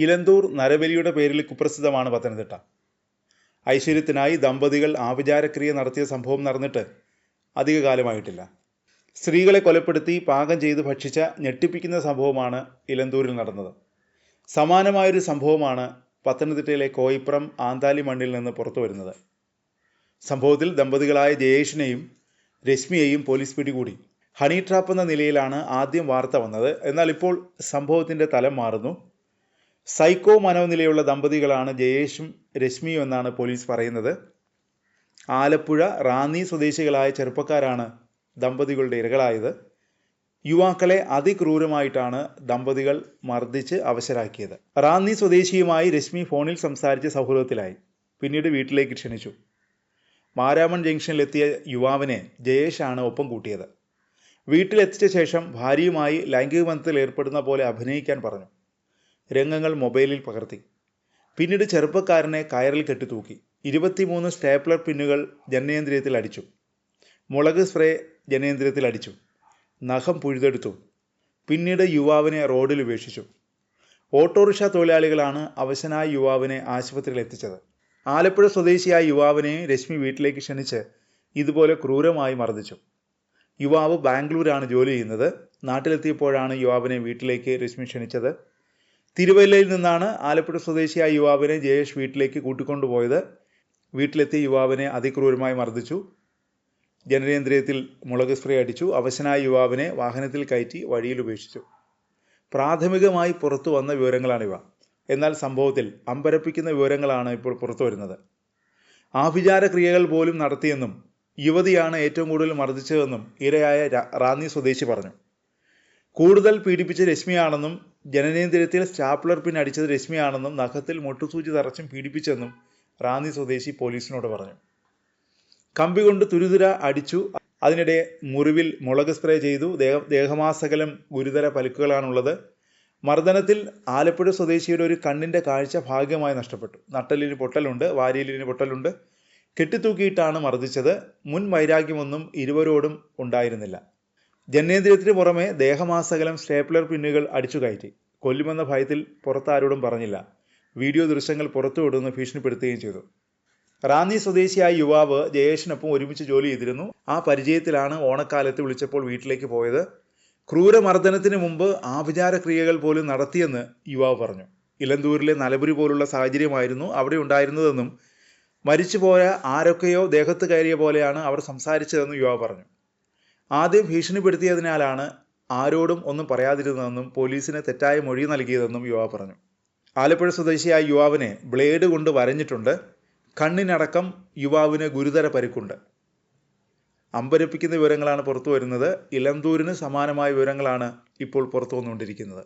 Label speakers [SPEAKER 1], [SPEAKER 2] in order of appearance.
[SPEAKER 1] ഇലന്തൂർ നരബലിയുടെ പേരിൽ കുപ്രസിദ്ധമാണ് പത്തനംതിട്ട. ഐശ്വര്യത്തിനായി ദമ്പതികൾ ആഭിചാരക്രിയ നടത്തിയ സംഭവം നടന്നിട്ട് അധികകാലമായിട്ടില്ല. സ്ത്രീകളെ കൊലപ്പെടുത്തി പാകം ചെയ്ത് ഭക്ഷിച്ച ഞെട്ടിപ്പിക്കുന്ന സംഭവമാണ് ഇലന്തൂരിൽ നടന്നത്. സമാനമായൊരു സംഭവമാണ് പത്തനംതിട്ടയിലെ കോയിപ്പുറം ആന്താലി മണ്ണിൽ നിന്ന് പുറത്തു വരുന്നത്. സംഭവത്തിൽ ദമ്പതികളായ ജയേഷിനെയും രശ്മിയെയും പോലീസ് പിടികൂടി. ഹണി ട്രാപ്പ് എന്ന നിലയിലാണ് ആദ്യം വാർത്ത വന്നത്. എന്നാൽ ഇപ്പോൾ സംഭവത്തിൻ്റെ തലം മാറുന്നു. സൈക്കോ മനോനിലയുള്ള ദമ്പതികളാണ് ജയേഷും രശ്മിയും എന്നാണ് പോലീസ് പറയുന്നത്. ആലപ്പുഴ റാന്നി സ്വദേശികളായ ചെറുപ്പക്കാരാണ് ദമ്പതികളുടെ ഇരകളായത്. യുവാക്കളെ അതിക്രൂരമായിട്ടാണ് ദമ്പതികൾ മർദ്ദിച്ച് അവശരാക്കിയത്. റാന്നി സ്വദേശിയുമായി രശ്മി ഫോണിൽ സംസാരിച്ച് സൗഹൃദത്തിലായി. പിന്നീട് വീട്ടിലേക്ക് ക്ഷണിച്ചു. മാരാമൺ ജംഗ്ഷനിലെത്തിയ യുവാവിനെ ജയേഷാണ് ഒപ്പം കൂട്ടിയത്. വീട്ടിലെത്തിച്ച ശേഷം ഭാര്യയുമായി ലൈംഗിക ബന്ധത്തിൽ ഏർപ്പെടുന്ന പോലെ അഭിനയിക്കാൻ പറഞ്ഞു. രംഗങ്ങൾ മൊബൈലിൽ പകർത്തി. പിന്നീട് ചെറുപ്പക്കാരനെ കയറിൽ കെട്ടിത്തൂക്കി. 23 സ്റ്റേപ്ലർ പിന്നുകൾ ജനനേന്ദ്രിയത്തിൽ അടിച്ചു. മുളക് സ്പ്രേ ജനനേന്ദ്രിയത്തിൽ അടിച്ചു. നഖം പുഴുതെടുത്തു. പിന്നീട് യുവാവിനെ റോഡിൽ ഉപേക്ഷിച്ചു. ഓട്ടോറിക്ഷ തൊഴിലാളികളാണ് അവശനായ യുവാവിനെ ആശുപത്രിയിൽ എത്തിച്ചത്. ആലപ്പുഴ സ്വദേശിയായ യുവാവിനെ രശ്മി വീട്ടിലേക്ക് ക്ഷണിച്ച് ഇതുപോലെ ക്രൂരമായി മർദ്ദിച്ചു. യുവാവ് ബാംഗ്ലൂരാണ് ജോലി ചെയ്യുന്നത്. നാട്ടിലെത്തിയപ്പോഴാണ് യുവാവിനെ വീട്ടിലേക്ക് രശ്മി ക്ഷണിച്ചത്. തിരുവല്ലയിൽ നിന്നാണ് ആലപ്പുഴ സ്വദേശിയായ യുവാവിനെ ജയേഷ് വീട്ടിലേക്ക് കൂട്ടിക്കൊണ്ടുപോയത്. വീട്ടിലെത്തിയ യുവാവിനെ അതിക്രൂരമായി മർദ്ദിച്ചു. ജനനേന്ദ്രിയത്തിൽ മുളക് സ്പ്രേ അടിച്ചു. അവശനായ യുവാവിനെ വാഹനത്തിൽ കയറ്റി വഴിയിൽ ഉപേക്ഷിച്ചു. പ്രാഥമികമായി പുറത്തു വന്ന വിവരങ്ങളാണിവ. എന്നാൽ സംഭവത്തിൽ അമ്പരപ്പിക്കുന്ന വിവരങ്ങളാണ് ഇപ്പോൾ പുറത്തു വരുന്നത്. ആഭിചാര ക്രിയകൾ പോലും നടത്തിയെന്നും യുവതിയാണ് ഏറ്റവും കൂടുതൽ മർദ്ദിച്ചതെന്നും ഇരയായ റാന്നി സ്വദേശി പറഞ്ഞു. കൂടുതൽ പീഡിപ്പിച്ച രശ്മിയാണെന്നും ജനനേന്ദ്രിയത്തിൽ സ്റ്റാപ്ലർ പിൻ അടിച്ചത് രശ്മിയാണെന്നും നഖത്തിൽ മുട്ടുസൂചി തറച്ചും പീഡിപ്പിച്ചെന്നും റാന്നി സ്വദേശി പോലീസിനോട് പറഞ്ഞു. കമ്പി കൊണ്ട് തുരുതുര അടിച്ചു. അതിനിടെ മുറിവിൽ മുളക് സ്പ്രേ ചെയ്തു. ദേഹമാസകലം ഗുരുതര പരിക്കുകളാണുള്ളത്. മർദ്ദനത്തിൽ ആലപ്പുഴ സ്വദേശിയുടെ ഒരു കണ്ണിൻ്റെ കാഴ്ച ഭാഗികമായി നഷ്ടപ്പെട്ടു. നട്ടെല്ലിന് പൊട്ടലുണ്ട്. വാരിയെല്ലിന് പൊട്ടലുണ്ട്. കെട്ടിത്തൂക്കിയിട്ടാണ് മർദ്ദിച്ചത്. മുൻ വൈരാഗ്യമൊന്നും ഇരുവരോടും ഉണ്ടായിരുന്നില്ല. ജനനേന്ദ്രിയത്തിന് പുറമെ ദേഹമാസകലം സ്റ്റേപ്ലർ പിന്നുകൾ അടിച്ചു കയറ്റി. കൊല്ലുമെന്ന ഭയത്തിൽ പുറത്താരോടും പറഞ്ഞില്ല. വീഡിയോ ദൃശ്യങ്ങൾ പുറത്തുവിടുമെന്ന് ഭീഷണിപ്പെടുത്തുകയും ചെയ്തു. റാന്നി സ്വദേശിയായ യുവാവ് ജയേഷിനൊപ്പം ഒരുമിച്ച് ജോലി ചെയ്തിരുന്നു. ആ പരിചയത്തിലാണ് ഓണക്കാലത്ത് വിളിച്ചപ്പോൾ വീട്ടിലേക്ക് പോയത്. ക്രൂരമർദ്ദനത്തിന് മുമ്പ് ആഭിചാര ക്രിയകൾ പോലും നടത്തിയെന്ന് യുവാവ് പറഞ്ഞു. ഇലന്തൂരിലെ നലപുരി പോലുള്ള സാഹചര്യമായിരുന്നു അവിടെ ഉണ്ടായിരുന്നതെന്നും മരിച്ചുപോയ ആരൊക്കെയോ ദേഹത്ത് കയറിയ പോലെയാണ് അവർ സംസാരിച്ചതെന്നും യുവാവ് പറഞ്ഞു. ആദ്യം ഭീഷണിപ്പെടുത്തിയതിനാലാണ് ആരോടും ഒന്നും പറയാതിരുന്നതെന്നും പോലീസിന് തെറ്റായ മൊഴി നൽകിയതെന്നും യുവാവ് പറഞ്ഞു. ആലപ്പുഴ സ്വദേശിയായ യുവാവിനെ ബ്ലേഡ് കൊണ്ട് വരഞ്ഞിട്ടുണ്ട്. കണ്ണിനടക്കം യുവാവിന് ഗുരുതര പരിക്കുണ്ട്. അമ്പരപ്പിക്കുന്ന വിവരങ്ങളാണ് പുറത്തു വരുന്നത്. ഇലന്തൂരിന് സമാനമായ വിവരങ്ങളാണ് ഇപ്പോൾ പുറത്തു വന്നുകൊണ്ടിരിക്കുന്നത്.